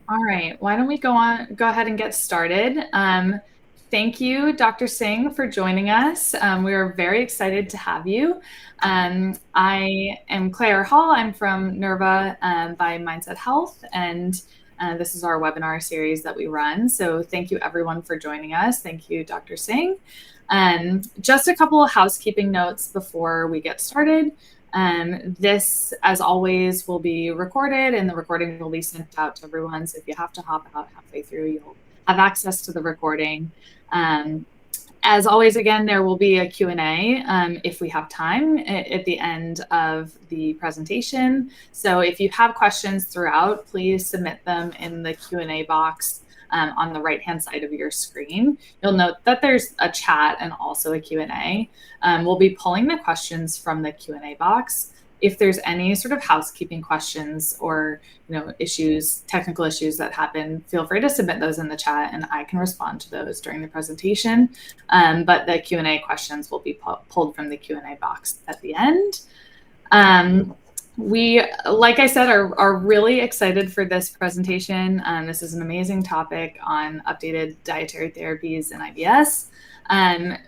All right, why don't we go ahead and get started. Thank you, Dr. Singh, for joining us. We are very excited to have you. I am Claire Hall. I'm from Nerva by Mindset Health, and this is our webinar series that we run. So thank you, everyone, for joining us. Thank you, Dr. Singh. Just a couple of housekeeping notes before we get started. This, as always, will be recorded, and the recording will be sent out to everyone. So if you have to hop out halfway through, you'll have access to the recording. As always, again, there will be a Q&A if we have time at the end of the presentation. So if you have questions throughout, please submit them in the Q&A box on the right-hand side of your screen. You'll note that there's a chat and also a Q&A. We'll be pulling the questions from the Q&A box. If there's any sort of housekeeping questions or issues, technical issues that happen, feel free to submit those in the chat and I can respond to those during the presentation. But the Q&A questions will be pulled from the Q&A box at the end. We, like I said, are really excited for this presentation. This is an amazing topic on updated dietary therapies and IBS.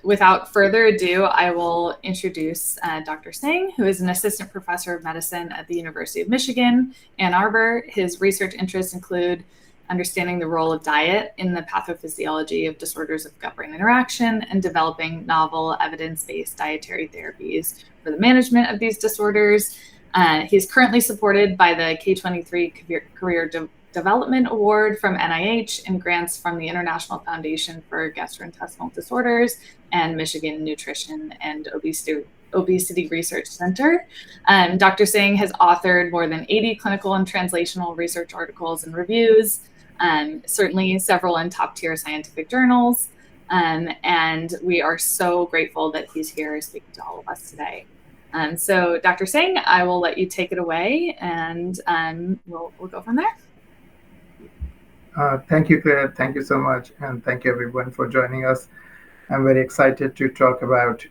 Without further ado, I will introduce Dr. Singh, who is an assistant professor of medicine at the University of Michigan, Ann Arbor. His research interests include understanding the role of diet in the pathophysiology of disorders of gut-brain interaction and developing novel evidence-based dietary therapies for the management of these disorders. He's currently supported by the K23 Career Development Award from NIH and grants from the International Foundation for Gastrointestinal Disorders and Michigan Nutrition and Obesity Research Center. Dr. Singh has authored more than 80 clinical and translational research articles and reviews, certainly several in top-tier scientific journals. And we are so grateful that he's here speaking to all of us today. So Dr. Singh, I will let you take it away and we'll go from there. Thank you, Claire. Thank you so much. And thank you everyone for joining us. I'm very excited to talk about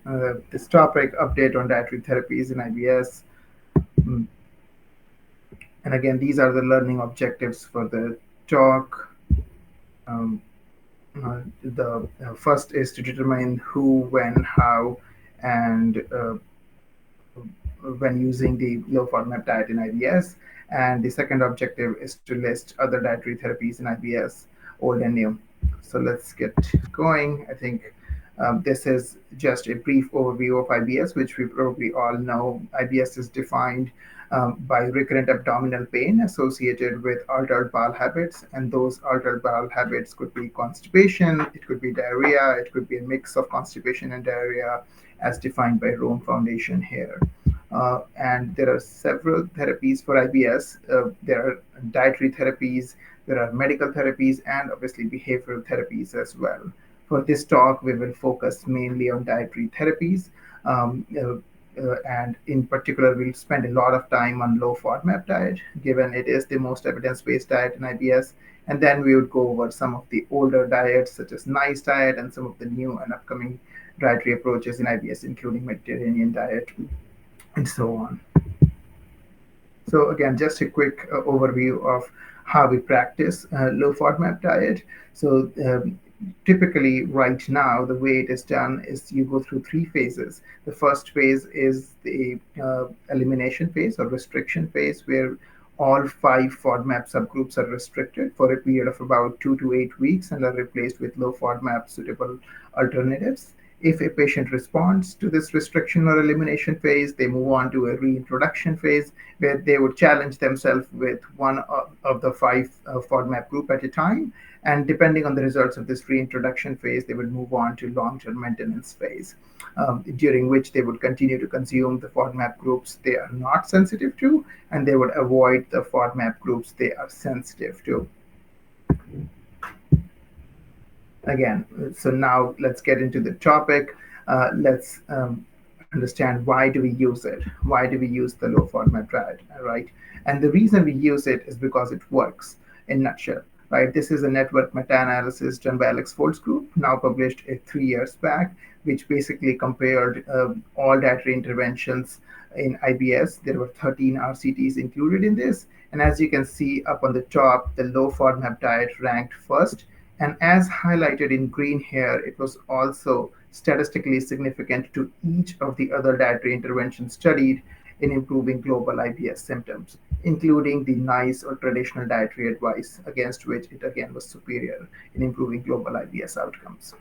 this topic, update on dietary therapies in IBS. And again, these are the learning objectives for the talk. The first is to determine who, when, how, and when using the low FODMAP diet in IBS. And the second objective is to list other dietary therapies in IBS, old and new. So let's get going. I think this is just a brief overview of IBS, which we probably all know. IBS is defined by recurrent abdominal pain associated with altered bowel habits. And those altered bowel habits could be constipation, it could be diarrhea, it could be a mix of constipation and diarrhea as defined by Rome Foundation here. And there are several therapies for IBS. There are dietary therapies, there are medical therapies, and obviously behavioral therapies as well. For this talk, we will focus mainly on dietary therapies. And in particular, we'll spend a lot of time on low FODMAP diet, given it is the most evidence-based diet in IBS. And then we would go over some of the older diets, such as NICE diet, and some of the new and upcoming dietary approaches in IBS, including Mediterranean diet, and so on. So again, just a quick overview of how we practice low FODMAP diet. So typically right now, the way it is done is you go through 3 phases. The first phase is the elimination phase or restriction phase, where all 5 FODMAP subgroups are restricted for a period of about 2 to 8 weeks and are replaced with low FODMAP suitable alternatives. If a patient responds to this restriction or elimination phase, they move on to a reintroduction phase where they would challenge themselves with one of the 5 FODMAP group at a time. And depending on the results of this reintroduction phase, they would move on to long-term maintenance phase, during which they would continue to consume the FODMAP groups they are not sensitive to, and they would avoid the FODMAP groups they are sensitive to. Again, so now let's get into the topic. Let's understand, why do we use it? Why do we use the low FODMAP diet, right? And the reason we use it is because it works, in a nutshell, right? This is a network meta-analysis done by Alex Folt's group, now published 3 years back, which basically compared all dietary interventions in IBS. There were 13 RCTs included in this. And as you can see up on the top, the low FODMAP diet ranked first. And as highlighted in green here, it was also statistically significant to each of the other dietary interventions studied in improving global IBS symptoms, including the NICE or traditional dietary advice, against which it again was superior in improving global IBS outcomes.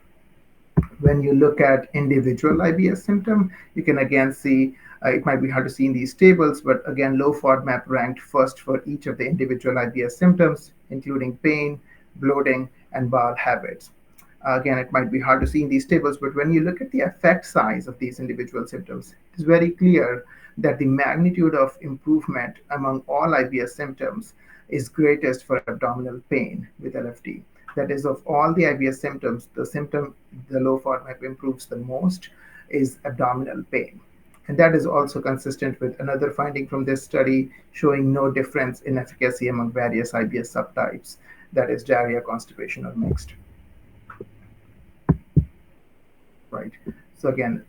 When you look at individual IBS symptom, you can again see it might be hard to see in these tables, but again, low FODMAP ranked first for each of the individual IBS symptoms, including pain, bloating, and bowel habits. Again, it might be hard to see in these tables, but when you look at the effect size of these individual symptoms, it's very clear that the magnitude of improvement among all IBS symptoms is greatest for abdominal pain with LFT. That is, of all the IBS symptoms, the symptom the low FODMAP improves the most is abdominal pain. And that is also consistent with another finding from this study showing no difference in efficacy among various IBS subtypes, that is diarrhea, constipation, or mixed. Right. So again,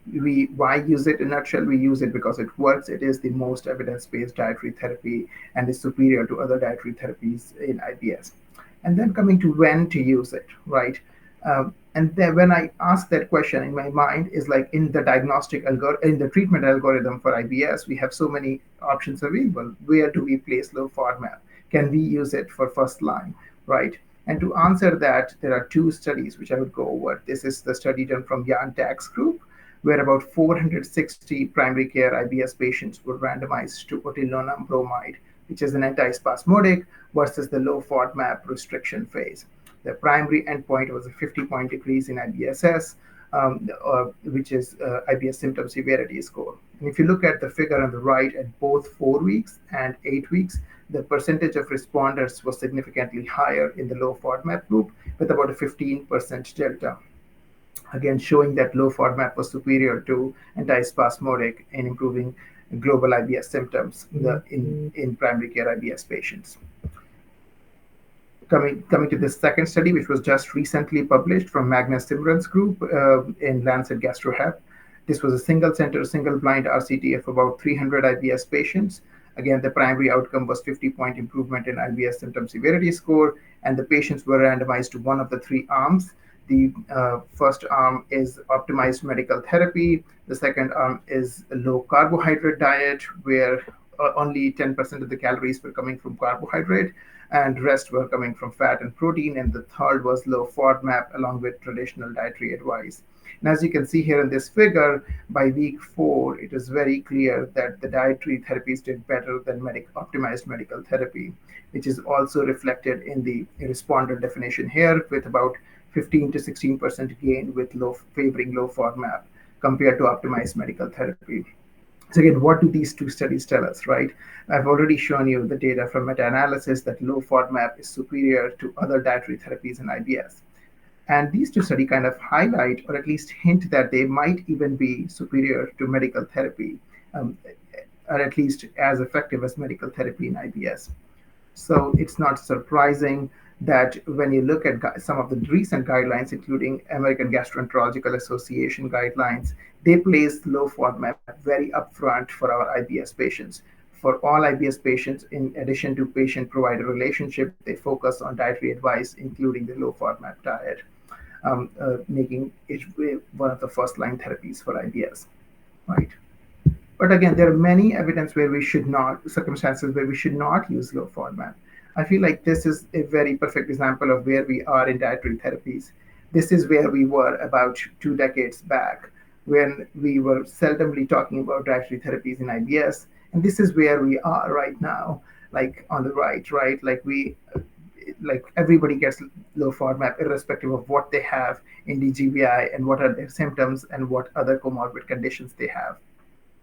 why use it in a nutshell? We use it because it works. It is the most evidence-based dietary therapy and is superior to other dietary therapies in IBS. And then coming to when to use it, right? And then when I ask that question in my mind is like in the in the treatment algorithm for IBS, we have so many options available. Where do we place low FODMAP? Can we use it for first line, right? And to answer that, there are two studies which I would go over. This is the study done from Jan Tak's group, where about 460 primary care IBS patients were randomized to otinolone bromide, which is an antispasmodic, versus the low FODMAP restriction phase. The primary endpoint was a 50-point decrease in IBSS, which is IBS symptom severity score. And if you look at the figure on the right, at both 4 weeks and 8 weeks, the percentage of responders was significantly higher in the low FODMAP group with about a 15% delta. Again, showing that low FODMAP was superior to antispasmodic in improving global IBS symptoms in primary care IBS patients. Coming to the second study, which was just recently published from Magnus Simran's group in Lancet GastroHep. This was a single-center, single-blind RCT of about 300 IBS patients. Again, the primary outcome was 50-point improvement in IBS symptom severity score, and the patients were randomized to one of the three arms. The first arm is optimized medical therapy. The second arm is a low carbohydrate diet, where only 10% of the calories were coming from carbohydrate, and rest were coming from fat and protein. And the third was low FODMAP along with traditional dietary advice. And as you can see here in this figure, by week 4, it is very clear that the dietary therapies did better than optimized medical therapy, which is also reflected in the responder definition here, with about 15 to 16% gain with favoring low FODMAP compared to optimized medical therapy. So again, what do these two studies tell us, right? I've already shown you the data from meta-analysis that low FODMAP is superior to other dietary therapies in IBS. And these two studies kind of highlight, or at least hint, that they might even be superior to medical therapy, or at least as effective as medical therapy in IBS. So it's not surprising that when you look at some of the recent guidelines, including American Gastroenterological Association guidelines, they place low FODMAP very upfront for our IBS patients. For all IBS patients, in addition to patient-provider relationship, they focus on dietary advice, including the low FODMAP diet, making it one of the first-line therapies for IBS, right? But again, there are many circumstances where we should not use low FODMAP. I feel like this is a very perfect example of where we are in dietary therapies. This is where we were about 2 decades back, when we were seldomly talking about dietary therapies in IBS. And this is where we are right now, like on the right? Like everybody gets low FODMAP irrespective of what they have in DGVI and what are their symptoms and what other comorbid conditions they have.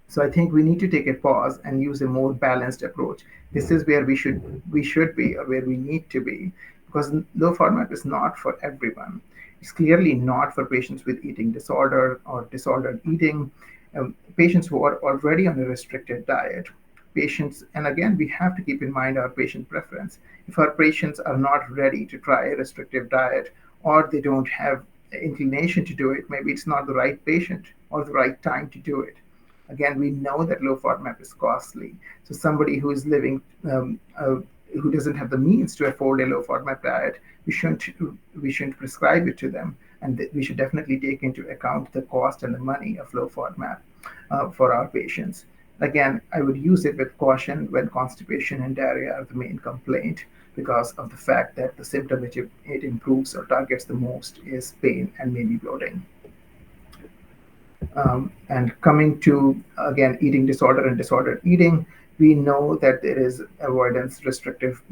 So I think we need to take a pause and use a more balanced approach. This is where we should be, or where we need to be, because low FODMAP is not for everyone. It's clearly not for patients with eating disorder or disordered eating, patients who are already on a restricted diet, patients, and again, we have to keep in mind our patient preference. If our patients are not ready to try a restrictive diet, or they don't have inclination to do it, maybe it's not the right patient or the right time to do it. Again, we know that low FODMAP is costly. So somebody who is living, who doesn't have the means to afford a low FODMAP diet, we shouldn't prescribe it to them, and we should definitely take into account the cost and the money of low FODMAP for our patients. Again, I would use it with caution when constipation and diarrhea are the main complaint, because of the fact that the symptom which it improves or targets the most is pain and maybe bloating. And coming to, again, eating disorder and disordered eating, we know that there is avoidance restrictive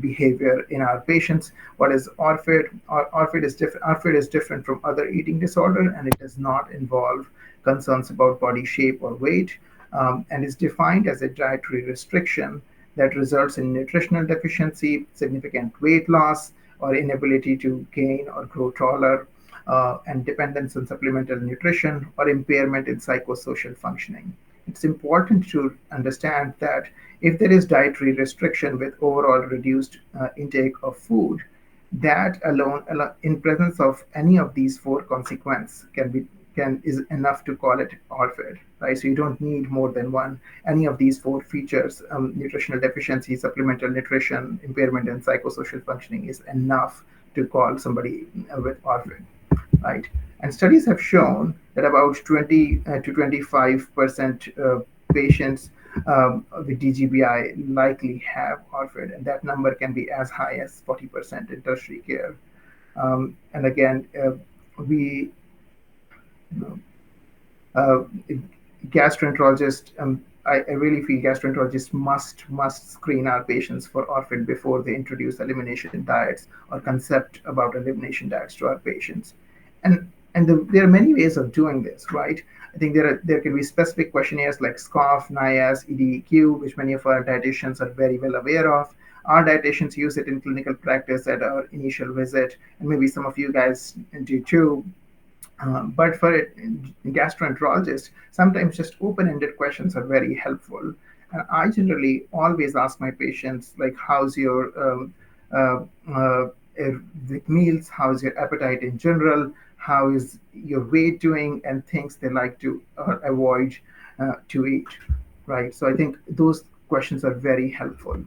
behavior in our patients. What is ORFID? ORFID is different. ORFID is different from other eating disorder, and it does not involve concerns about body shape or weight, and is defined as a dietary restriction that results in nutritional deficiency, significant weight loss, or inability to gain or grow taller, and dependence on supplemental nutrition, or impairment in psychosocial functioning. It's important to understand that if there is dietary restriction with overall reduced intake of food, that alone, in presence of any of these four consequences, is enough to call it ORFID, right? So you don't need more than one. Any of these four features, nutritional deficiency, supplemental nutrition, impairment in psychosocial functioning, is enough to call somebody with ORFID, right? And studies have shown that about 20 to 25% patients with DGBI likely have ORFID, and that number can be as high as 40% in tertiary care. And again, we uh, gastroenterologists, I really feel gastroenterologists must screen our patients for ORFID before they introduce elimination diets or concept about elimination diets to our patients. And there are many ways of doing this, right? I think there can be specific questionnaires like SCOFF, NIAS, EDEQ, which many of our dietitians are very well aware of. Our dietitians use it in clinical practice at our initial visit, and maybe some of you guys do too. But for a gastroenterologist, sometimes just open-ended questions are very helpful. And I generally always ask my patients, like, how's your with meals, how's your appetite in general, how is your weight doing, and things they like to avoid to eat, right? So I think those questions are very helpful.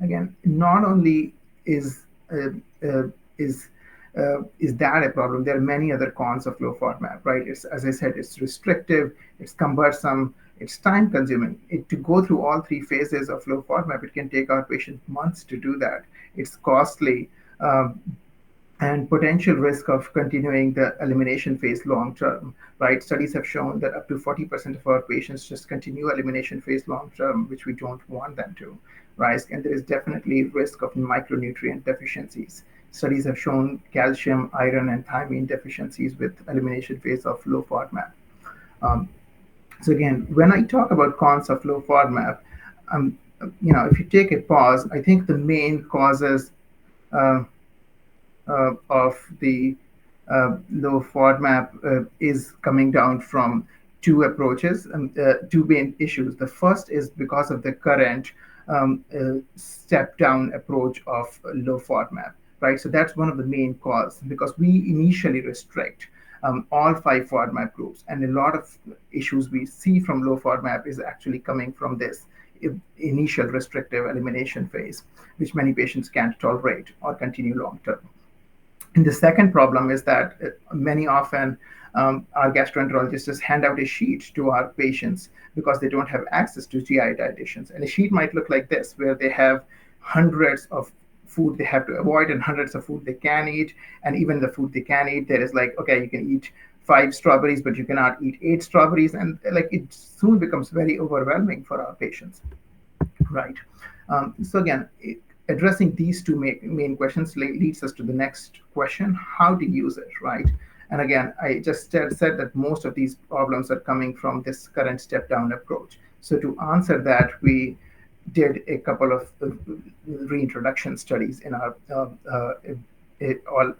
Again, not only is uh, uh, is is that a problem? There are many other cons of low FODMAP, right? It's, as I said, it's restrictive, it's cumbersome, it's time consuming. To go through all three phases of low FODMAP, it can take our patient months to do that. It's costly, um, and potential risk of continuing the elimination phase long term, right? Studies have shown that up to 40% of our patients just continue elimination phase long term, which we don't want them to, right? And there is definitely risk of micronutrient deficiencies. Studies have shown calcium, iron, and thiamine deficiencies with elimination phase of low FODMAP. Um, so again, when I talk about cons of low FODMAP, um, if you take a pause, I think the main causes uh, of the low FODMAP is coming down from two approaches, two main issues. The first is because of the current step-down approach of low FODMAP, right? So that's one of the main causes, because we initially restrict all five FODMAP groups, and a lot of issues we see from low FODMAP is actually coming from this initial restrictive elimination phase, which many patients can't tolerate or continue long term. And the second problem is that many often our gastroenterologists just hand out a sheet to our patients because they don't have access to GI dietitians. And a sheet might look like this, where they have hundreds of food they have to avoid and hundreds of food they can eat. And even the food they can eat, there is like, okay, you can eat 5 strawberries, but you cannot eat 8 strawberries. And like it soon becomes very overwhelming for our patients, right? So again, addressing these two main questions leads us to the next question: how to use it, right? And again, I just said that most of these problems are coming from this current step-down approach. So to answer that, we did a couple of reintroduction studies in our all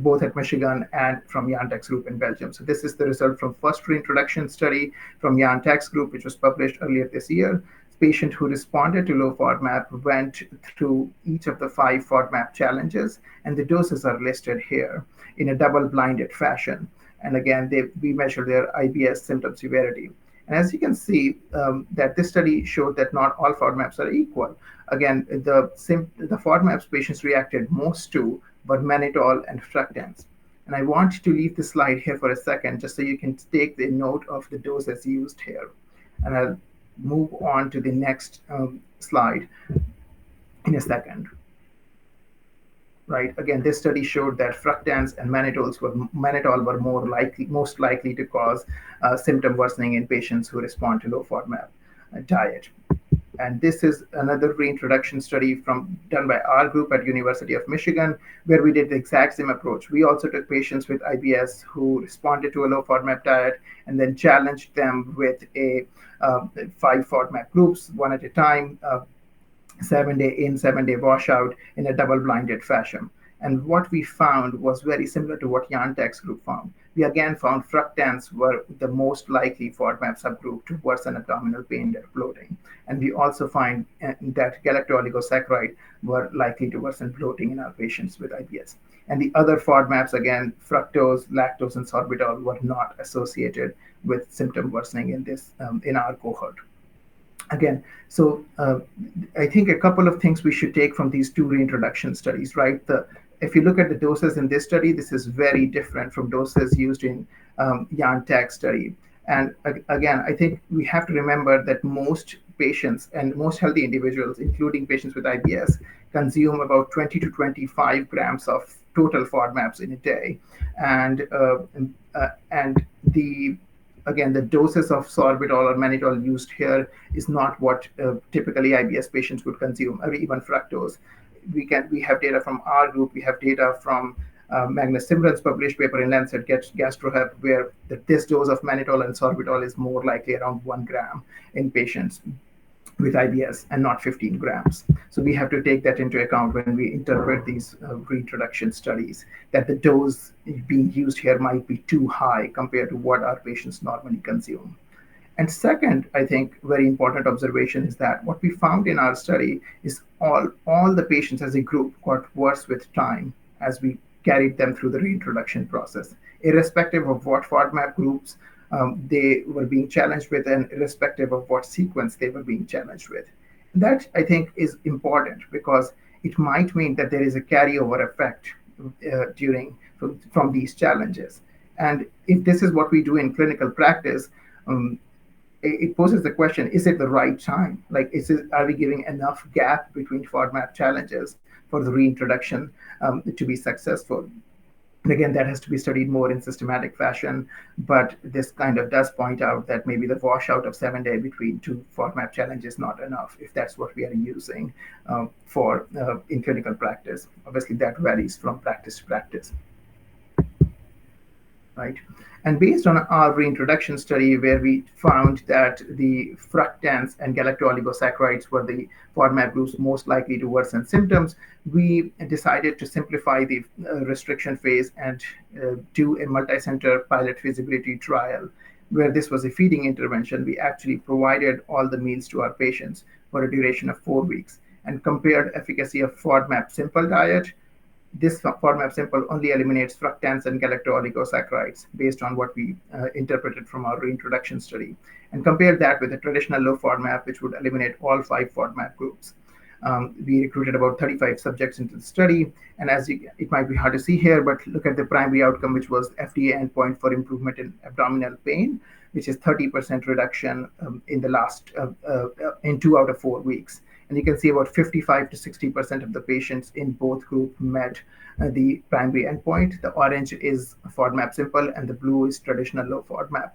both at Michigan and from Jan Tech's group in Belgium. So this is the result from first reintroduction study from Jan Tech's group, which was published earlier this year. Patient who responded to low FODMAP went through each of the 5 FODMAP challenges, and the doses are listed here in a double-blinded fashion. And again, we measure their IBS symptom severity. And as you can see, that this study showed that not all FODMAPs are equal. Again, the FODMAPs patients reacted most to were mannitol and fructans. And I want to leave this slide here for a second, just so you can take the note of the doses used here. And I'll move on to the next slide in a second. Right. Again, this study showed that fructans and mannitol were most likely to cause symptom worsening in patients who respond to low FODMAP diet. And this is another reintroduction study done by our group at University of Michigan, where we did the exact same approach. We also took patients with IBS who responded to a low FODMAP diet and then challenged them with 5 FODMAP groups, one at a time, 7-day in, 7-day washout in a double-blinded fashion. And what we found was very similar to what Jan Tech's group found. We again found fructans were the most likely FODMAP subgroup to worsen abdominal pain and bloating. And we also find that galacto-oligosaccharide were likely to worsen bloating in our patients with IBS. And the other FODMAPs, again, fructose, lactose, and sorbitol were not associated with symptom worsening in our cohort. Again, so I think a couple of things we should take from these 2 reintroduction studies, right? If you look at the doses in this study, this is very different from doses used in Jan Tech's study. And again, I think we have to remember that most patients and most healthy individuals, including patients with IBS, consume about 20 to 25 grams of total FODMAPs in a day. And the doses of sorbitol or mannitol used here is not what typically IBS patients would consume, or even fructose. We have data from our group. We have data from Magnus Simran's published paper in Lancet GastroHep, where this dose of mannitol and sorbitol is more likely around 1 gram in patients with IBS and not 15 grams. So we have to take that into account when we interpret these reintroduction studies, that the dose being used here might be too high compared to what our patients normally consume. And second, I think very important observation is that what we found in our study is all the patients as a group got worse with time as we carried them through the reintroduction process, irrespective of what FODMAP groups they were being challenged with, and irrespective of what sequence they were being challenged with. That, I think, is important because it might mean that there is a carryover effect from these challenges. And if this is what we do in clinical practice, it poses the question, is it the right time? Like, are we giving enough gap between FODMAP challenges for the reintroduction to be successful? And again, that has to be studied more in systematic fashion, but this kind of does point out that maybe the washout of 7-day between 2 FODMAP challenges is not enough if that's what we are using in clinical practice. Obviously, that varies from practice to practice. Right. And based on our reintroduction study, where we found that the fructans and galacto-oligosaccharides were the FODMAP groups most likely to worsen symptoms, we decided to simplify the restriction phase and do a multi-center pilot feasibility trial, where this was a feeding intervention. We actually provided all the meals to our patients for a duration of 4 weeks and compared efficacy of FODMAP simple diet. This FODMAP simple only eliminates fructans and galacto-oligosaccharides based on what we interpreted from our reintroduction study, and compared that with a traditional low FODMAP, which would eliminate all 5 FODMAP groups. We recruited about 35 subjects into the study, and it might be hard to see here, but look at the primary outcome, which was FDA endpoint for improvement in abdominal pain, which is 30% reduction in 2 out of 4 weeks. And you can see about 55 to 60% of the patients in both groups met the primary endpoint. The orange is FODMAP simple, and the blue is traditional low FODMAP.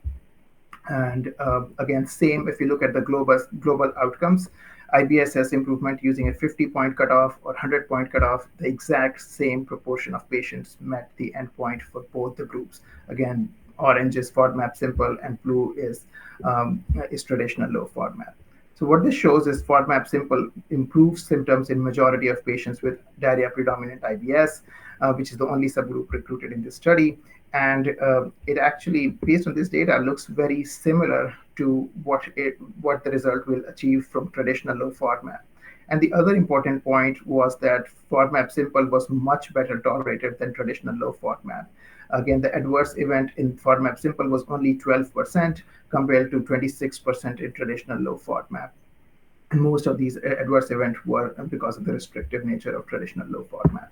And again, same if you look at the global outcomes, IBS has improvement using a 50-point cutoff or 100-point cutoff. The exact same proportion of patients met the endpoint for both the groups. Again, orange is FODMAP simple, and blue is traditional low FODMAP. So what this shows is FODMAP simple improves symptoms in majority of patients with diarrhea predominant IBS. which is the only subgroup recruited in this study. And it actually, based on this data, looks very similar to what the result will achieve from traditional low FODMAP. And the other important point was that FODMAP simple was much better tolerated than traditional low FODMAP. Again, the adverse event in FODMAP simple was only 12% compared to 26% in traditional low FODMAP. And most of these adverse events were because of the restrictive nature of traditional low FODMAP.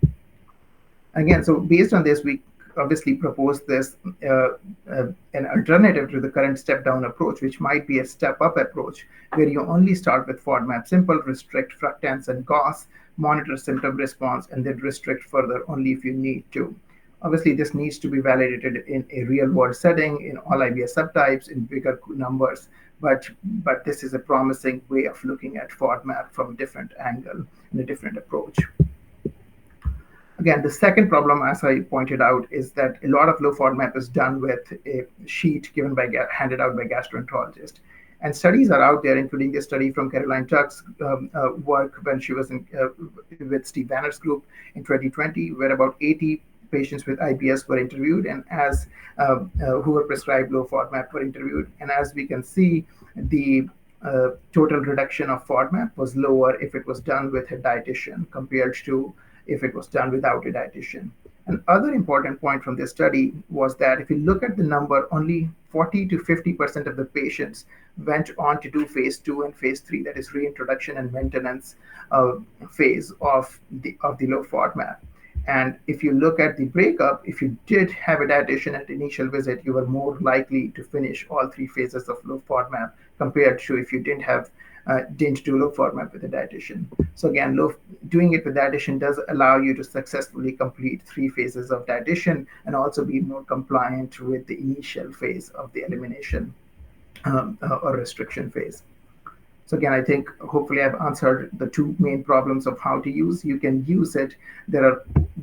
Again, so based on this, we obviously propose this an alternative to the current step-down approach, which might be a step-up approach, where you only start with FODMAP simple, restrict fructans and GOS, monitor symptom response, and then restrict further only if you need to. Obviously, this needs to be validated in a real-world setting, in all IBS subtypes, in bigger numbers, but this is a promising way of looking at FODMAP from a different angle and a different approach. Again, the second problem, as I pointed out, is that a lot of low FODMAP is done with a sheet handed out by gastroenterologist. And studies are out there, including this study from Caroline Tuck's work when she was with Steve Banner's group in 2020, where about 80 patients with IBS were interviewed, and who were prescribed low FODMAP were interviewed. And as we can see, the total reduction of FODMAP was lower if it was done with a dietitian compared to if it was done without a dietitian. Another important point from this study was that if you look at the number, only 40 to 50% of the patients went on to do phase 2 and phase 3, that is reintroduction and maintenance phase of the low FODMAP. And if you look at the breakup, if you did have a dietitian at the initial visit, you were more likely to finish all 3 phases of low FODMAP compared to if you didn't do low FODMAP with a dietitian. So again, doing it with dietitian does allow you to successfully complete 3 phases of dietitian and also be more compliant with the initial phase of the elimination or restriction phase. So again, I think hopefully I've answered the 2 main problems of how to use. You can use it.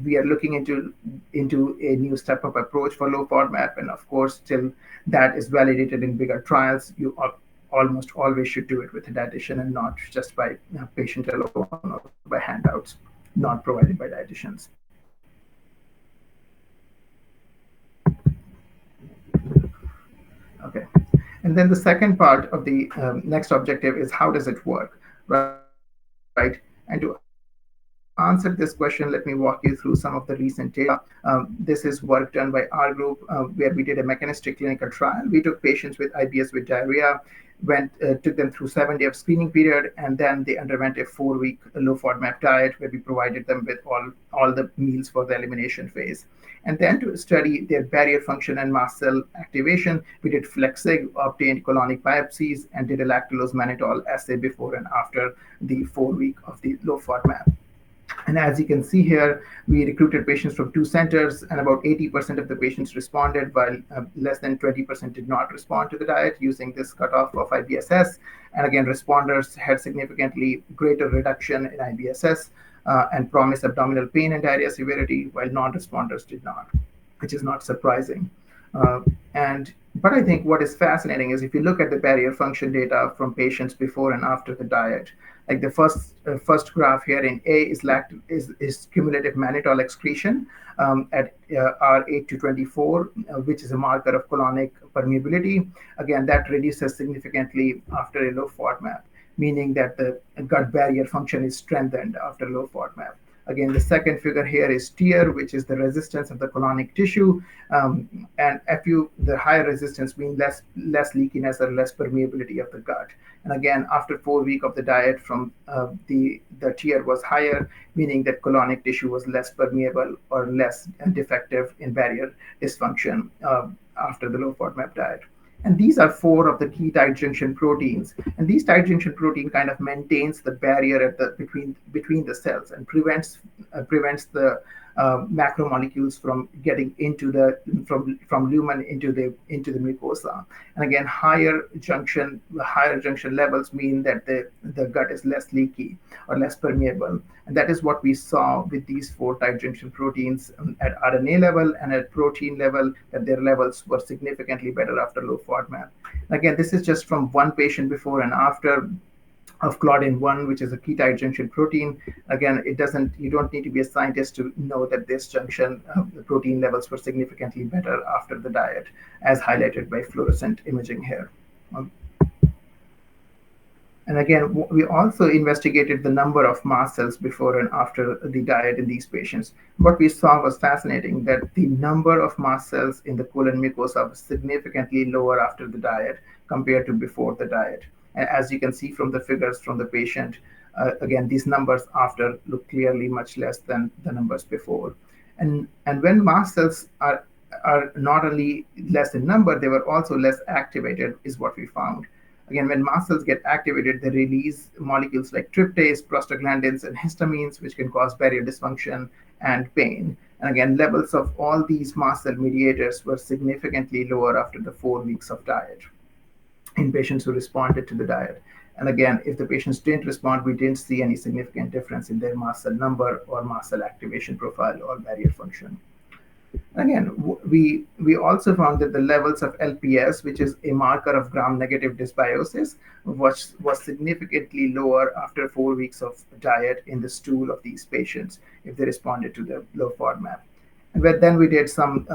We are looking into a new step-up approach for low FODMAP, and of course, till that is validated in bigger trials, you almost always should do it with a dietitian and not just by patient alone or by handouts not provided by dietitians. Okay. And then the second part of the next objective is how does it work, right? And to answer this question, let me walk you through some of the recent data. This is work done by our group where we did a mechanistic clinical trial. We took patients with IBS with diarrhea, took them through 7-day of screening period, and then they underwent a 4-week low FODMAP diet where we provided them with all the meals for the elimination phase. And then to study their barrier function and mast cell activation, we did FlexSig, obtained colonic biopsies, and did a lactulose mannitol assay before and after the 4-week of the low FODMAP. And as you can see here, we recruited patients from 2 centers, and about 80% of the patients responded, while less than 20% did not respond to the diet using this cutoff of IBSS. And again, responders had significantly greater reduction in IBSS and promised abdominal pain and diarrhea severity, while non-responders did not, which is not surprising. But I think what is fascinating is if you look at the barrier function data from patients before and after the diet, like the first graph here in A is cumulative mannitol excretion at R8 to 24, which is a marker of colonic permeability. Again, that reduces significantly after a low FODMAP, meaning that the gut barrier function is strengthened after low FODMAP. Again, the second figure here is TIR, which is the resistance of the colonic tissue. And the higher resistance means less leakiness or less permeability of the gut. And again, after 4 weeks of the diet, from the TIR was higher, meaning that colonic tissue was less permeable or less defective in barrier dysfunction after the low FODMAP diet. And these are 4 of the key tight junction proteins. And these tight junction protein kind of maintains the barrier between the cells and prevents the macromolecules from getting from lumen into the mucosa. And again, higher junction levels mean that the gut is less leaky or less permeable. And that is what we saw with these 4 tight junction proteins at RNA level and at protein level, that their levels were significantly better after low FODMAP. Again, this is just from 1 patient before and after. of claudin-1, which is a ketide junction protein. Again, you don't need to be a scientist to know that this junction, the protein levels were significantly better after the diet, as highlighted by fluorescent imaging here. And again, we also investigated the number of mast cells before and after the diet in these patients. What we saw was fascinating, that the number of mast cells in the colon mucosa was significantly lower after the diet compared to before the diet. And as you can see from the figures from the patient, again, these numbers after look clearly much less than the numbers before. And when mast cells are not only less in number, they were also less activated, is what we found. Again, when mast cells get activated, they release molecules like tryptase, prostaglandins, and histamines, which can cause barrier dysfunction and pain. And again, levels of all these mast cell mediators were significantly lower after the 4 weeks of diet in patients who responded to the diet. And again, if the patients didn't respond, we didn't see any significant difference in their mast cell number or mast cell activation profile or barrier function. Again, we also found that the levels of LPS, which is a marker of gram-negative dysbiosis, was significantly lower after 4 weeks of diet in the stool of these patients if they responded to the low FODMAP. And then we did some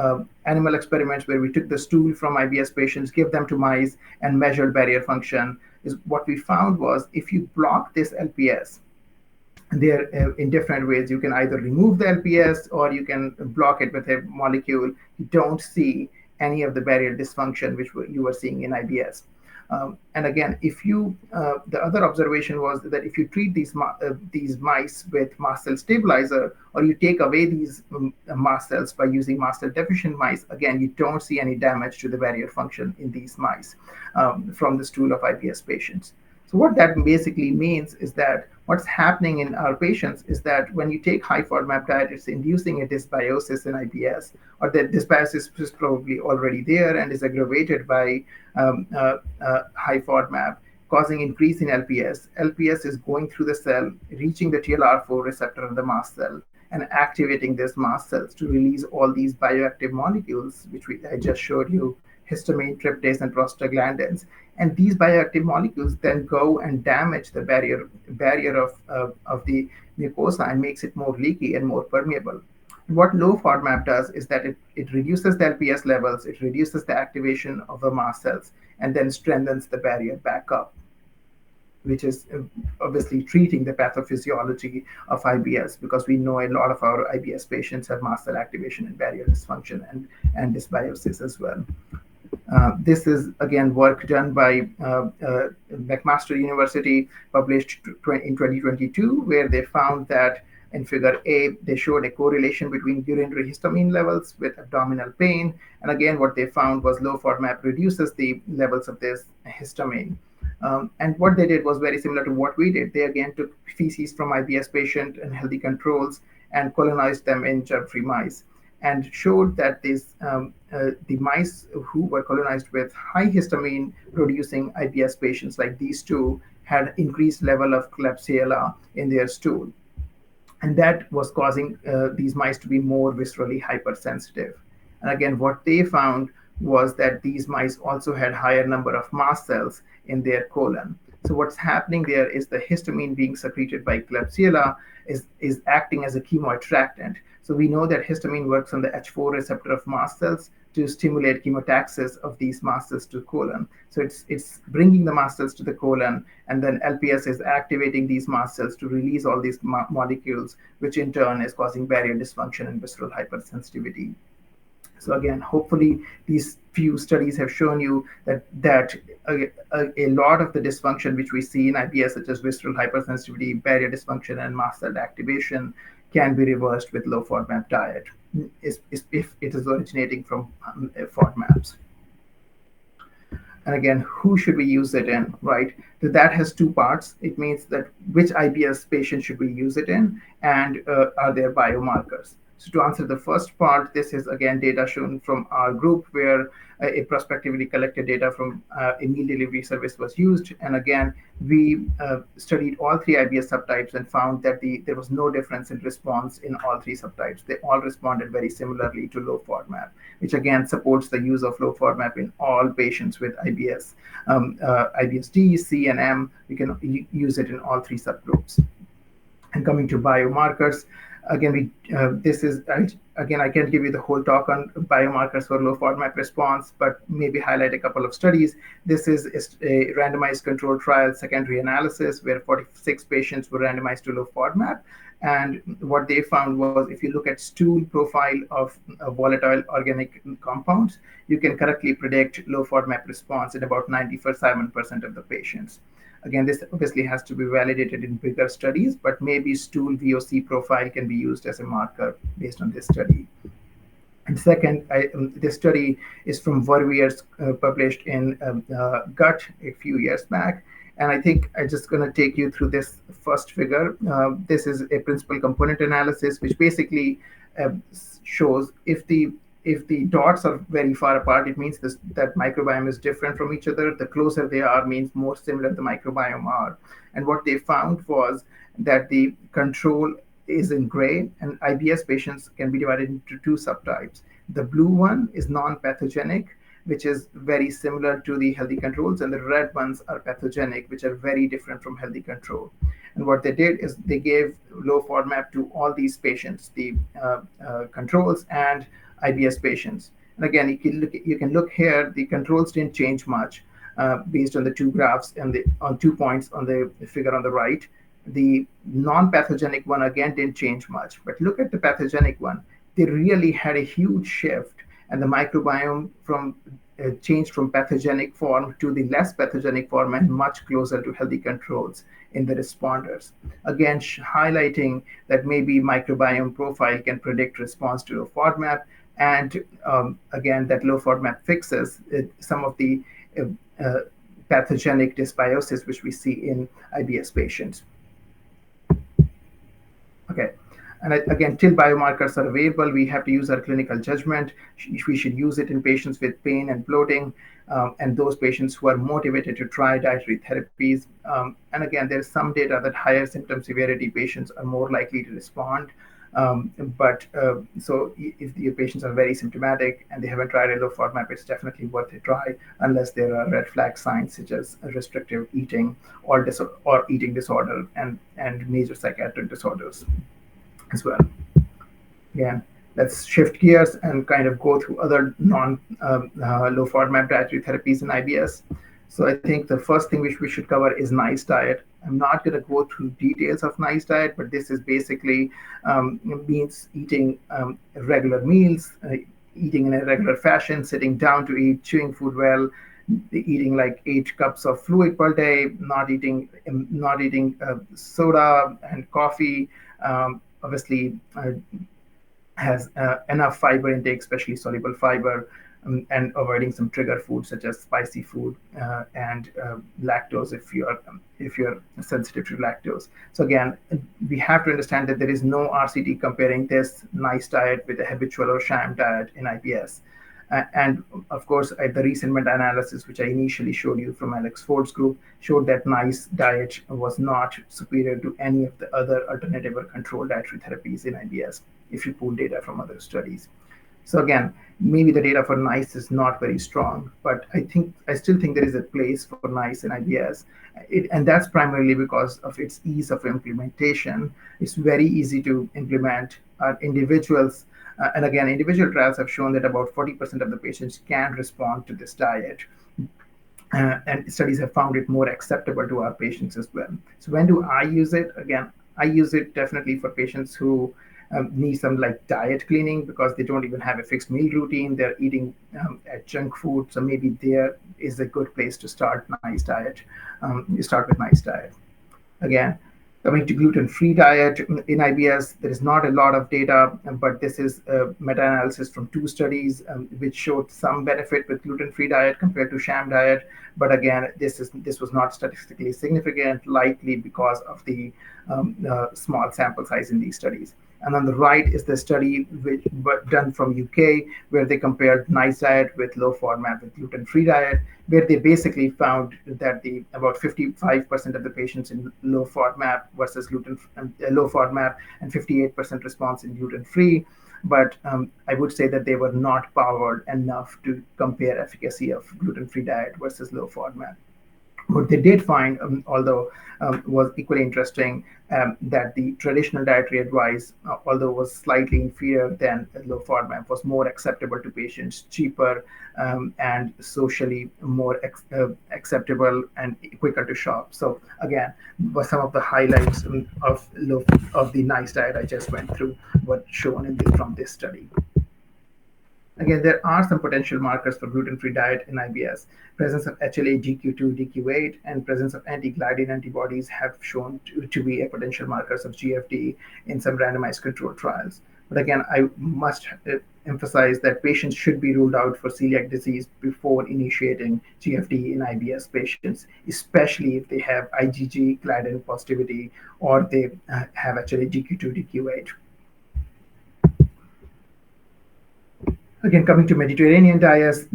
animal experiments where we took the stool from IBS patients, give them to mice, and measured barrier function. What we found was, if you block this LPS, there in different ways. You can either remove the LPS or you can block it with a molecule. You don't see any of the barrier dysfunction which you were seeing in IBS. And again, the other observation was that if you treat these mice with mast cell stabilizer, or you take away these mast cells by using mast cell deficient mice, again, you don't see any damage to the barrier function in these mice from the stool of IBS patients. So what that basically means is that what's happening in our patients is that when you take high FODMAP diet, it's inducing a dysbiosis in IBS, or that dysbiosis is probably already there and is aggravated by high FODMAP, causing increase in LPS. LPS is going through the cell, reaching the TLR4 receptor of the mast cell, and activating these mast cells to release all these bioactive molecules, which I just showed you, histamine, tryptase, and prostaglandins. And these bioactive molecules then go and damage the barrier of the mucosa and makes it more leaky and more permeable. What low FODMAP does is that it reduces the LPS levels, it reduces the activation of the mast cells, and then strengthens the barrier back up, which is obviously treating the pathophysiology of IBS, because we know a lot of our IBS patients have mast cell activation and barrier dysfunction and dysbiosis as well. This is, again, work done by McMaster University, published in 2022, where they found that in figure A, they showed a correlation between urinary histamine levels with abdominal pain. And again, what they found was low FODMAP reduces the levels of this histamine. And what they did was very similar to what we did. They again took feces from IBS patient and healthy controls and colonized them in germ-free mice, and showed that the mice who were colonized with high histamine producing IBS patients, like these two, had increased level of Klebsiella in their stool. And that was causing these mice to be more viscerally hypersensitive. And again, what they found was that these mice also had higher number of mast cells in their colon. So what's happening there is the histamine being secreted by Klebsiella is acting as a chemoattractant. So we know that histamine works on the H4 receptor of mast cells to stimulate chemotaxis of these mast cells to colon. So it's bringing the mast cells to the colon, and then LPS is activating these mast cells to release all these molecules, which in turn is causing barrier dysfunction and visceral hypersensitivity. So again, hopefully these few studies have shown you that a lot of the dysfunction which we see in IBS, such as visceral hypersensitivity, barrier dysfunction, and mast cell activation, can be reversed with low FODMAP diet if it is originating from FODMAPs. And again, who should we use it in, right? So that has two parts. It means that which IBS patient should we use it in, and are there biomarkers? So to answer the first part, this is again data shown from our group where a prospectively collected data from a meal delivery service was used. And again, we studied all three IBS subtypes and found that there was no difference in response in all three subtypes. They all responded very similarly to low FODMAP, which again supports the use of low FODMAP in all patients with IBS. IBS D, C, and M, we can use it in all three subgroups. And coming to biomarkers, again, I can't give you the whole talk on biomarkers for low FODMAP response, but maybe highlight a couple of studies. This is a randomized controlled trial secondary analysis where 46 patients were randomized to low FODMAP. And what they found was if you look at stool profile of volatile organic compounds, you can correctly predict low FODMAP response in about 97% of the patients. Again, this obviously has to be validated in bigger studies, but maybe stool VOC profile can be used as a marker based on this study. And second, this study is from Verweer's published in Gut a few years back. And I think I'm just going to take you through this first figure. This is a principal component analysis, which basically shows if the dots are very far apart, it means that microbiome is different from each other. The closer they are means more similar the microbiome are. And what they found was that the control is in gray, and IBS patients can be divided into two subtypes. The blue one is non-pathogenic, which is very similar to the healthy controls, and the red ones are pathogenic, which are very different from healthy control. And what they did is they gave low FODMAP to all these patients, the controls and IBS patients. And again, you can look here, the controls didn't change much based on the two graphs and on 2 points on the figure on the right. The non-pathogenic one again didn't change much, but look at the pathogenic one. They really had a huge shift, and the microbiome changed from pathogenic form to the less pathogenic form and much closer to healthy controls in the responders. Again, highlighting that maybe microbiome profile can predict response to low FODMAP, and again, that low FODMAP fixes some of the pathogenic dysbiosis which we see in IBS patients. Okay. And again, till biomarkers are available, we have to use our clinical judgment. We should use it in patients with pain and bloating, and those patients who are motivated to try dietary therapies. And again, there's some data that higher symptom severity patients are more likely to respond. So if your patients are very symptomatic and they haven't tried a low FODMAP, it's definitely worth a try, unless there are red flag signs such as restrictive eating or eating disorder and major psychiatric disorders as well. Again, let's shift gears and kind of go through other low FODMAP dietary therapies in IBS. So I think the first thing which we should cover is NICE diet. I'm not going to go through details of NICE diet, but this is basically means eating regular meals, eating in a regular fashion, sitting down to eat, chewing food well, eating like 8 cups of fluid per day, not eating soda and coffee. Obviously has enough fiber intake, especially soluble fiber, and avoiding some trigger foods such as spicy food and lactose if you're sensitive to lactose. So again, we have to understand that there is no RCT comparing this NICE diet with a habitual or sham diet in IBS. And of course, the recent meta-analysis, which I initially showed you from Alex Ford's group, showed that NICE diet was not superior to any of the other alternative or controlled dietary therapies in IBS if you pull data from other studies. So again, maybe the data for NICE is not very strong, but I still think there is a place for NICE in IBS. And that's primarily because of its ease of implementation. It's very easy to implement. Individuals and again, individual trials have shown that about 40% of the patients can respond to this diet. And studies have found it more acceptable to our patients as well. So when do I use it? Again, I use it definitely for patients who need some like diet cleaning because they don't even have a fixed meal routine. They're eating junk food. So maybe there is a good place to start NICE diet. You start with NICE diet. Again, coming to gluten-free diet in IBS, there is not a lot of data, but this is a meta-analysis from 2 studies which showed some benefit with gluten-free diet compared to sham diet. But again, this was not statistically significant, likely because of the small sample size in these studies. And on the right is the study done from UK, where they compared nice diet with low FODMAP with gluten-free diet, where they basically found that the about 55% of the patients in low FODMAP versus low FODMAP and 58% response in gluten-free. But I would say that they were not powered enough to compare efficacy of gluten-free diet versus low FODMAP. What they did find, although was equally interesting, that the traditional dietary advice, although was slightly inferior than low FODMAP, was more acceptable to patients, cheaper, and socially more acceptable and quicker to shop. So again, was some of the highlights of the nice diet I just went through, were shown from this study. Again, there are some potential markers for gluten-free diet in IBS. Presence of HLA, GQ2, DQ8, and presence of anti-gliadin antibodies have shown to be a potential markers of GFD in some randomized controlled trials. But again, I must emphasize that patients should be ruled out for celiac disease before initiating GFD in IBS patients, especially if they have IgG gliadin positivity or they have HLA, GQ2, DQ8. Again, coming to Mediterranean diet,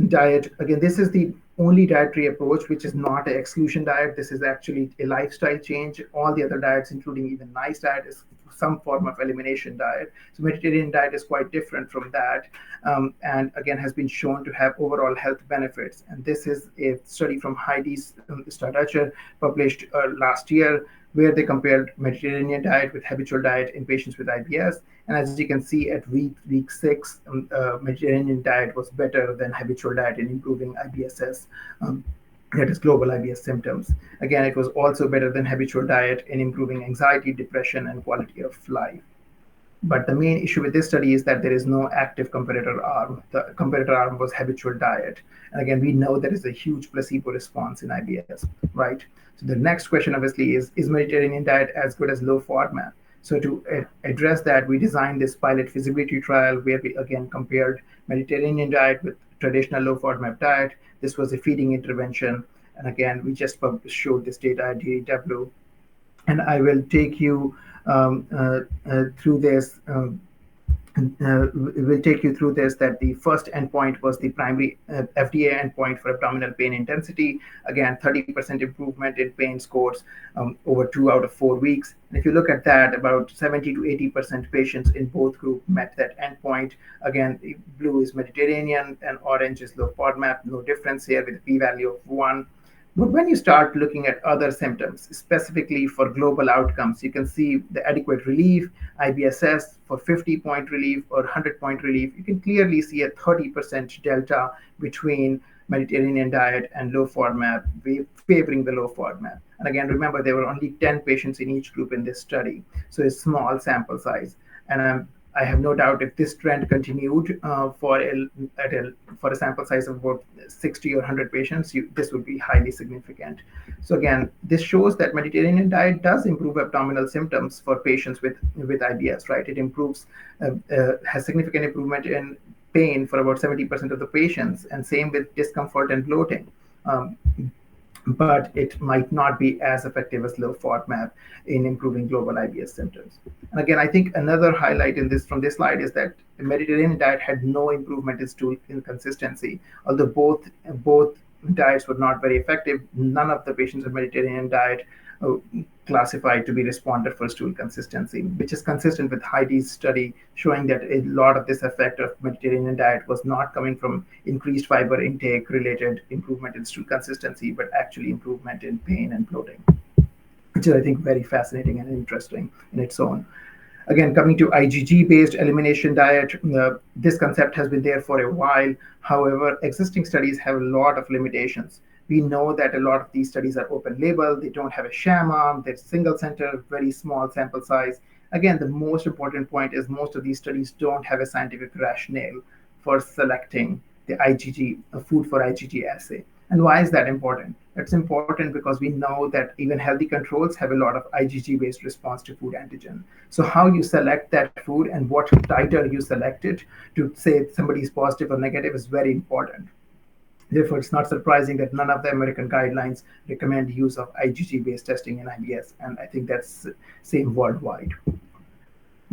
again, this is the only dietary approach which is not an exclusion diet. This is actually a lifestyle change. All the other diets, including even nice diet, is some form of elimination diet. So Mediterranean diet is quite different from that, and again has been shown to have overall health benefits. And this is a study from Heidi Stadacher published last year, where they compared Mediterranean diet with habitual diet in patients with IBS. And as you can see, at week 6, Mediterranean diet was better than habitual diet in improving IBSS, that is global IBS symptoms. Again, it was also better than habitual diet in improving anxiety, depression, and quality of life. But the main issue with this study is that there is no active comparator arm. The comparator arm was habitual diet. And again, we know there is a huge placebo response in IBS, right? So the next question obviously is Mediterranean diet as good as low FODMAP? So to address that, we designed this pilot feasibility trial where we again compared Mediterranean diet with traditional low FODMAP diet. This was a feeding intervention. And again, we just showed this data at DAW. And I will take you through this. We'll take you through this, that the first endpoint was the primary FDA endpoint for abdominal pain intensity. Again, 30% improvement in pain scores over 2 out of 4 weeks. And if you look at that, about 70 to 80% patients in both groups met that endpoint. Again, blue is Mediterranean and orange is low FODMAP. No difference here with a p-value of 1. But when you start looking at other symptoms, specifically for global outcomes, you can see the adequate relief, IBSS for 50-point relief or 100-point relief. You can clearly see a 30% delta between Mediterranean diet and low FODMAP, favoring the low FODMAP. And again, remember, there were only 10 patients in each group in this study, so a small sample size. And I have no doubt if this trend continued for a sample size of about 60 or 100 patients, this would be highly significant. So again, this shows that Mediterranean diet does improve abdominal symptoms for patients with IBS, right? It improves, has significant improvement in pain for about 70% of the patients, and same with discomfort and bloating. But it might not be as effective as low FODMAP in improving global IBS symptoms. And again, I think another highlight from this slide is that the Mediterranean diet had no improvement in stool inconsistency. Although both diets were not very effective, none of the patients with Mediterranean diet classified to be responder for stool consistency, which is consistent with Heidi's study showing that a lot of this effect of Mediterranean diet was not coming from increased fiber intake related improvement in stool consistency, but actually improvement in pain and bloating, which is, I think, very fascinating and interesting in its own. Again, coming to IgG-based elimination diet, this concept has been there for a while. However, existing studies have a lot of limitations. We know that a lot of these studies are open label. They don't have a sham arm. They're single center, very small sample size. Again, the most important point is most of these studies don't have a scientific rationale for selecting the IgG, food for IgG assay. And why is that important? That's important because we know that even healthy controls have a lot of IgG-based response to food antigen. So how you select that food and what titer you select it to say if somebody is positive or negative is very important. Therefore, it's not surprising that none of the American guidelines recommend use of IgG-based testing in IBS, and I think that's same worldwide.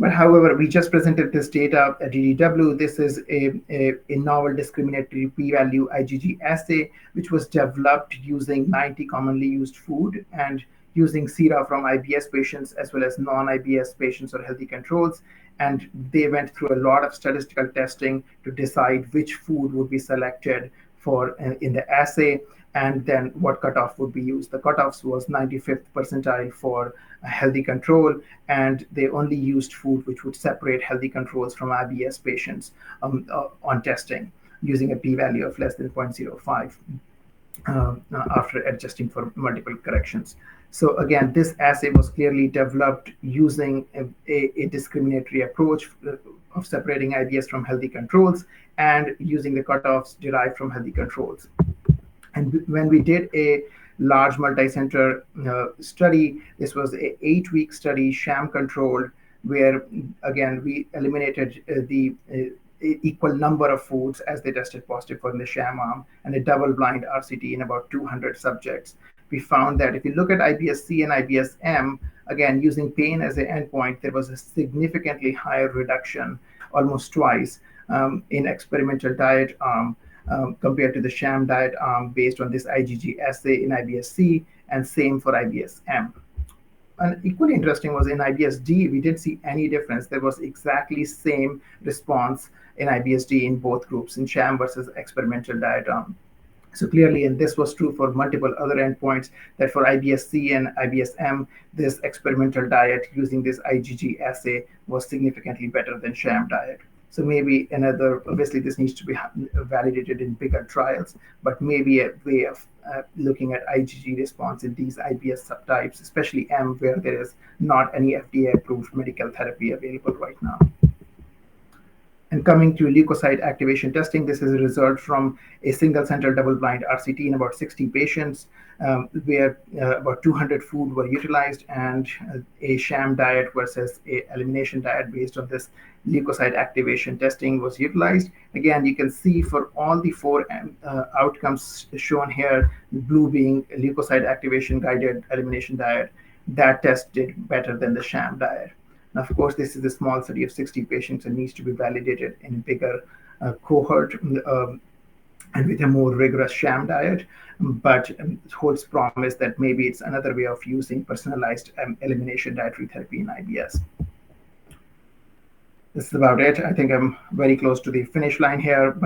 But however, we just presented this data at DDW. This is a novel discriminatory p-value IgG assay, which was developed using 90 commonly used food and using sera from IBS patients as well as non-IBS patients or healthy controls. And they went through a lot of statistical testing to decide which food would be selected for in the assay, and then what cutoff would be used. The cutoffs was 95th percentile for a healthy control, and they only used food which would separate healthy controls from IBS patients on testing using a p-value of less than 0.05 after adjusting for multiple corrections. So again, this assay was clearly developed using a discriminatory approach of separating IBS from healthy controls and using the cutoffs derived from healthy controls. And when we did a large multi-center study, this was an 8-week study, sham controlled, where again we eliminated the equal number of foods as they tested positive for in the sham arm, and a double-blind RCT in about 200 subjects. We found that if you look at IBS-C and IBS-M, again using pain as an endpoint, there was a significantly higher reduction, almost twice, in experimental diet arm compared to the sham diet arm based on this IgG assay in IBS-C, and same for IBS-M. And equally interesting was in IBS-D, we didn't see any difference. There was exactly same response in IBS-D in both groups, in sham versus experimental diet arm. So clearly, and this was true for multiple other endpoints, that for IBS-C and IBS-M, this experimental diet using this IgG assay was significantly better than sham diet. So maybe another, obviously this needs to be validated in bigger trials, but maybe a way of looking at IgG response in these IBS subtypes, especially M, where there is not any FDA-approved medical therapy available right now. And coming to leukocyte activation testing, this is a result from a single center double-blind RCT in about 60 patients, where about 200 food were utilized, and a sham diet versus a elimination diet based on this leukocyte activation testing was utilized. Again, you can see for all the 4 outcomes shown here, blue being leukocyte activation guided elimination diet, that test did better than the sham diet. Now, of course, this is a small study of 60 patients and needs to be validated in a bigger cohort and with a more rigorous sham diet, but it holds promise that maybe it's another way of using personalized elimination dietary therapy in IBS. This is about it. I think I'm very close to the finish line here.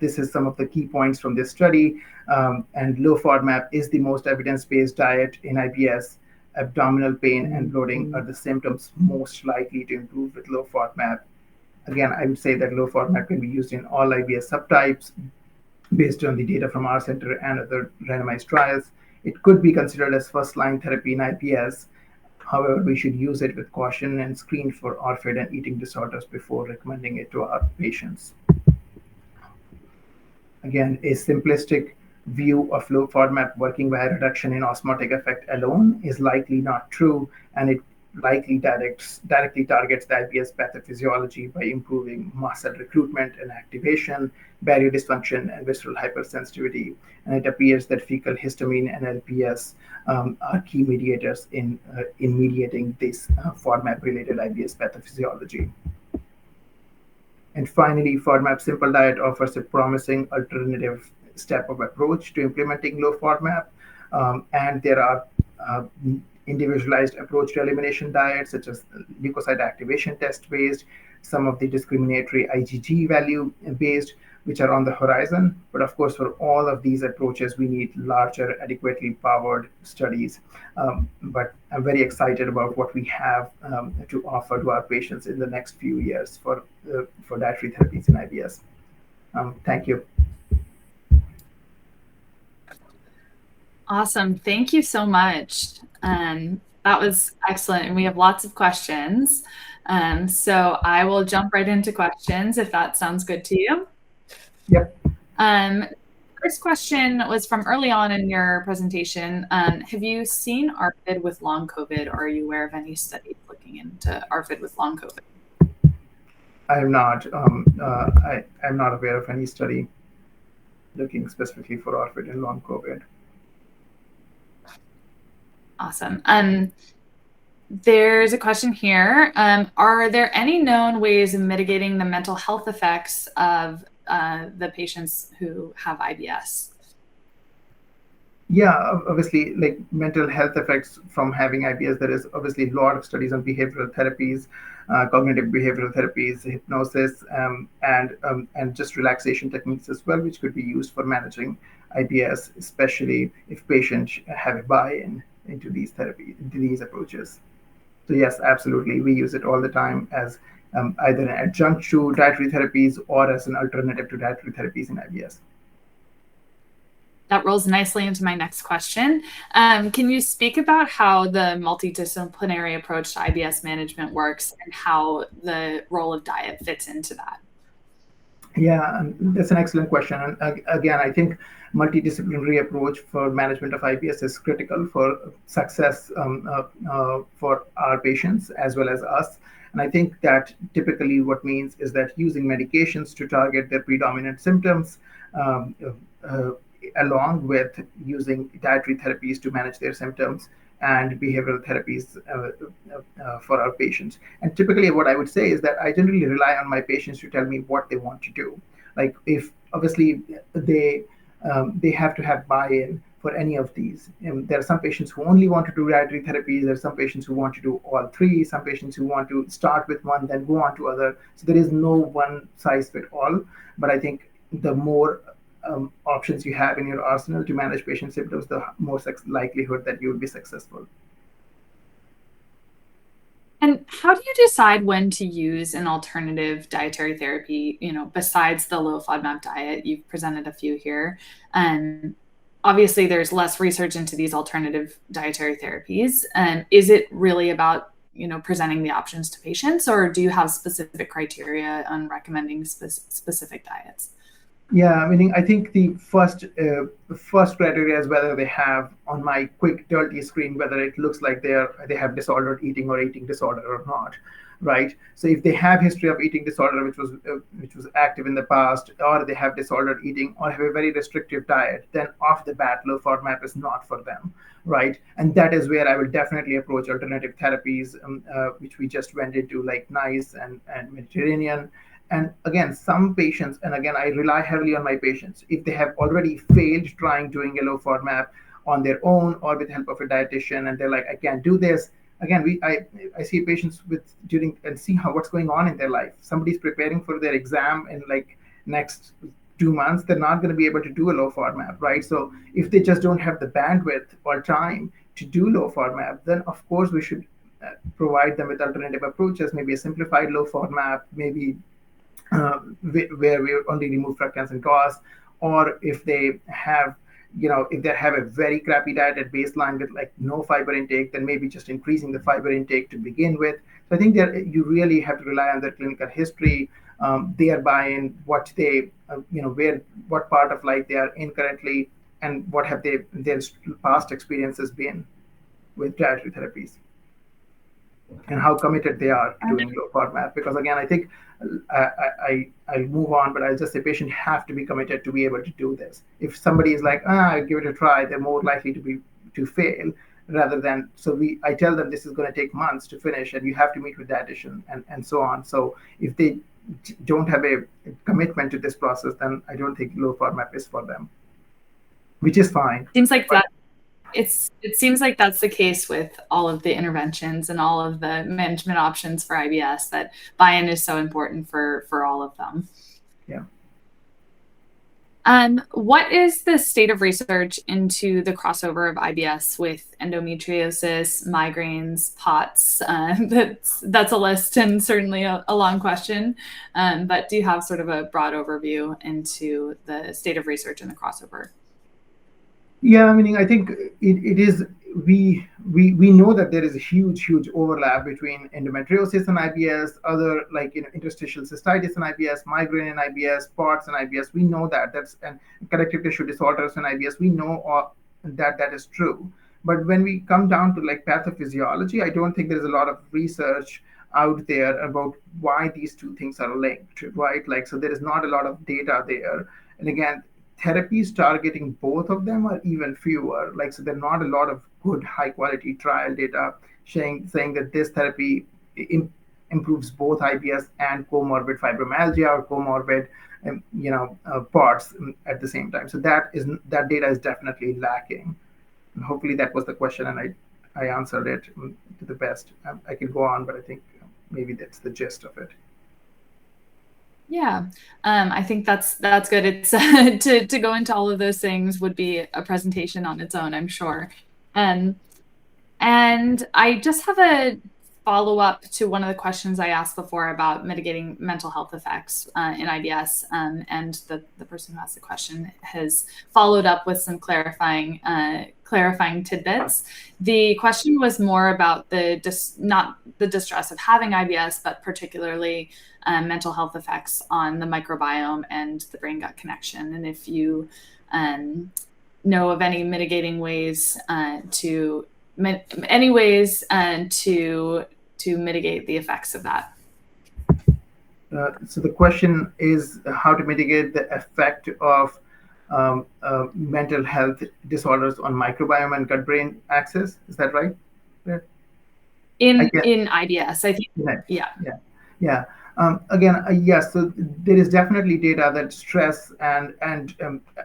This is some of the key points from this study, and low FODMAP is the most evidence-based diet in IBS. Abdominal pain and bloating are the symptoms most likely to improve with low FODMAP. Again, I would say that low FODMAP can be used in all IBS subtypes based on the data from our center and other randomized trials. It could be considered as first-line therapy in IBS. However, we should use it with caution and screen for ORFID and eating disorders before recommending it to our patients. Again, a simplistic view of low FODMAP working via reduction in osmotic effect alone is likely not true, and it likely directly targets the IBS pathophysiology by improving mast cell recruitment and activation, barrier dysfunction, and visceral hypersensitivity. And it appears that fecal histamine and LPS are key mediators in mediating this FODMAP-related IBS pathophysiology. And finally, FODMAP Simple Diet offers a promising alternative step of approach to implementing low FODMAP, and there are individualized approach to elimination diets such as leukocyte activation test based, some of the discriminatory IgG value based, which are on the horizon. But of course, for all of these approaches, we need larger, adequately powered studies. But I'm very excited about what we have to offer to our patients in the next few years for dietary therapies in IBS. Thank you. Awesome. Thank you so much. That was excellent. And we have lots of questions. So I will jump right into questions if that sounds good to you. Yep. First question was from early on in your presentation. Have you seen ARFID with long COVID, or are you aware of any studies looking into ARFID with long COVID? I am not. I'm not aware of any study looking specifically for ARFID in long COVID. Awesome. There's a question here. Are there any known ways of mitigating the mental health effects of the patients who have IBS? Yeah, obviously, like mental health effects from having IBS, there is obviously a lot of studies on behavioral therapies, cognitive behavioral therapies, hypnosis, and just relaxation techniques as well, which could be used for managing IBS, especially if patients have a buy-in into these therapy, into these approaches. So yes, absolutely, we use it all the time as either an adjunct to dietary therapies or as an alternative to dietary therapies in IBS. That rolls nicely into my next question. Can you speak about how the multidisciplinary approach to IBS management works and how the role of diet fits into that? Yeah, that's an excellent question. And again, I think multidisciplinary approach for management of IBS is critical for success for our patients as well as us. And I think that typically what means is that using medications to target their predominant symptoms, um, uh, along with using dietary therapies to manage their symptoms and behavioral therapies for our patients. And typically, what I would say is that I generally rely on my patients to tell me what they want to do. Like, if obviously they have to have buy-in for any of these. There are some patients who only want to do dietary therapies. There are some patients who want to do all three. Some patients who want to start with one, then go on to other. So there is no one size fit all. But I think the more options you have in your arsenal to manage patient symptoms, the more likelihood that you will be successful. And how do you decide when to use an alternative dietary therapy, besides the low FODMAP diet? You've presented a few here. And obviously there's less research into these alternative dietary therapies. And is it really about, presenting the options to patients, or do you have specific criteria on recommending specific diets? Yeah, meaning I think the first criteria is whether they have on my quick dirty screen whether it looks like they have disordered eating or eating disorder or not, right? So if they have history of eating disorder which was active in the past, or they have disordered eating or have a very restrictive diet, then off the bat low FODMAP is not for them, right? And that is where I will definitely approach alternative therapies, which we just went into, like NICE and Mediterranean. And again, some patients, and again, I rely heavily on my patients. If they have already failed trying doing a low FODMAP on their own or with help of a dietitian, and they're like, I can't do this. Again, I see patients with during and see what's going on in their life. Somebody's preparing for their exam in like next 2 months. They're not going to be able to do a low FODMAP, right? So if they just don't have the bandwidth or time to do low FODMAP, then of course we should provide them with alternative approaches, maybe a simplified low FODMAP, maybe where we only remove fructose and gauze, or if they have, if they have a very crappy diet at baseline with like no fiber intake, then maybe just increasing the fiber intake to begin with. So I think that you really have to rely on their clinical history, their buy-in, what they, what part of life they are in currently, and what have their past experiences been with dietary therapies, and how committed they are to doing low FODMAP. Because again, I think I'll move on, but I'll just say patient have to be committed to be able to do this. If somebody is like, give it a try, they're more likely to fail rather than, I tell them this is going to take months to finish and you have to meet with dietitian and so on. So if they don't have a commitment to this process, then I don't think low FODMAP is for them, which is fine. Seems like that. It seems like that's the case with all of the interventions and all of the management options for IBS, that buy-in is so important for all of them. Yeah. What is the state of research into the crossover of IBS with endometriosis, migraines, POTS? That's a list and certainly a long question, but do you have sort of a broad overview into the state of research and the crossover? Yeah, meaning I think it is, we know that there is a huge overlap between endometriosis and IBS, other like interstitial cystitis and IBS, migraine and IBS, POTS and IBS. We know and connective tissue disorders and IBS. We know that is true. But when we come down to like pathophysiology, I don't think there's a lot of research out there about why these two things are linked, right? Like, so there is not a lot of data there. And again, therapies targeting both of them are even fewer. Like, so there are not a lot of good high quality trial data saying that this therapy improves both IBS and comorbid fibromyalgia or comorbid parts at the same time. So that data is definitely lacking. And hopefully that was the question, and I answered it to the best. I can go on, but I think maybe that's the gist of it. Yeah, I think that's good. It's to go into all of those things would be a presentation on its own, I'm sure. And I just have a follow-up to one of the questions I asked before about mitigating mental health effects in IBS, and the person who asked the question has followed up with some clarifying tidbits. The question was more about not the distress of having IBS, but particularly mental health effects on the microbiome and the brain-gut connection, and if you know of any mitigating ways to mitigate the effects of that. So the question is how to mitigate the effect of mental health disorders on microbiome and gut-brain axis. Is that right? In IBS, I think. Yeah. Again, yes. So there is definitely data that stress and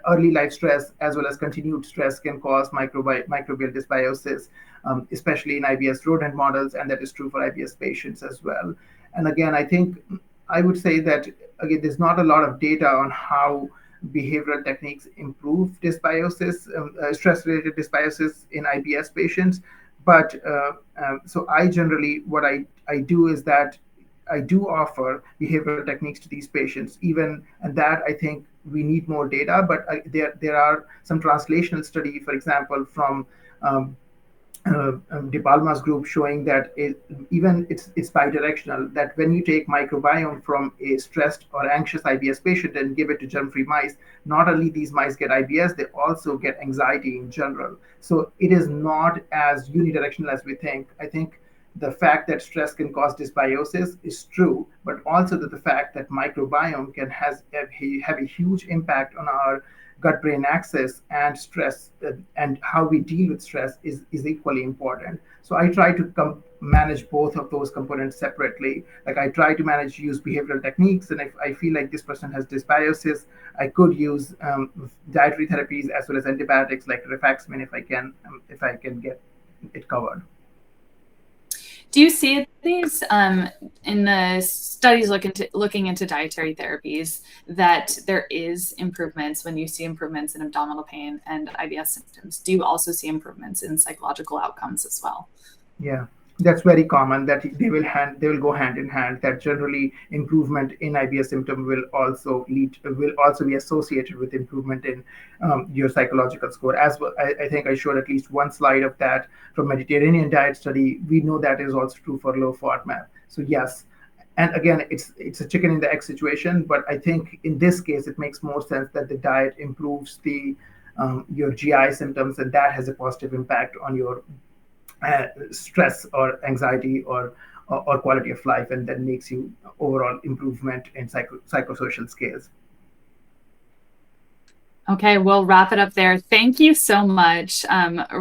early life stress as well as continued stress can cause microbial dysbiosis, especially in IBS rodent models, and that is true for IBS patients as well. And again, I think I would say that again, there's not a lot of data on how behavioral techniques improve dysbiosis, stress-related dysbiosis in IBS patients. But so I generally, what I do is that I do offer behavioral techniques to these patients, and that I think we need more data, but there are some translational study, for example, from De Palma's group showing that it's bidirectional, that when you take microbiome from a stressed or anxious IBS patient and give it to germ-free mice, not only these mice get IBS, they also get anxiety in general. So it is not as unidirectional as we think. I think the fact that stress can cause dysbiosis is true, but also that the fact that microbiome can have a huge impact on our gut-brain axis, and stress and how we deal with stress is equally important. So I try to manage both of those components separately. Like I try to use behavioral techniques, and if I feel like this person has dysbiosis, I could use dietary therapies as well as antibiotics like rifaximin if I can get it covered. Do you see these in the studies looking into dietary therapies that there is improvements when you see improvements in abdominal pain and IBS symptoms? Do you also see improvements in psychological outcomes as well? Yeah, that's very common, that they will go hand in hand, that generally improvement in IBS symptom will also be associated with improvement in your psychological score as well. I think I showed at least one slide of that from Mediterranean diet study. We know that is also true for low FODMAP. So yes, and again, it's a chicken and the egg situation, but I think in this case it makes more sense that the diet improves your GI symptoms, and that has a positive impact on your stress or anxiety or quality of life, and that makes you overall improvement in psychosocial scales. Okay, we'll wrap it up there. Thank you so much.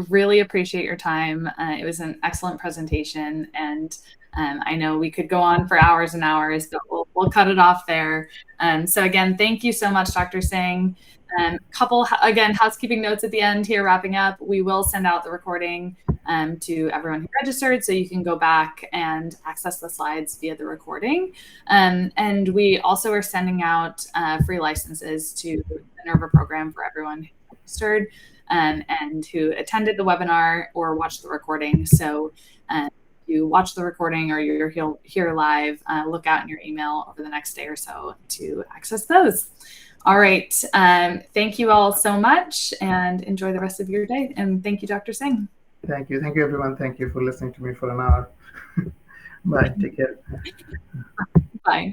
Really appreciate your time. It was an excellent presentation, and I know we could go on for hours and hours, but we'll cut it off there. So again, thank you so much, Dr. Singh. Again, housekeeping notes at the end here, wrapping up. We will send out the recording to everyone who registered, so you can go back and access the slides via the recording. And we also are sending out free licenses to the Nerva program for everyone who registered and who attended the webinar or watched the recording. So if you watch the recording or you're here live, look out in your email over the next day or so to access those. All right. Thank you all so much, and enjoy the rest of your day. And thank you, Dr. Singh. Thank you. Thank you, everyone. Thank you for listening to me for an hour. Bye. Take care. Bye.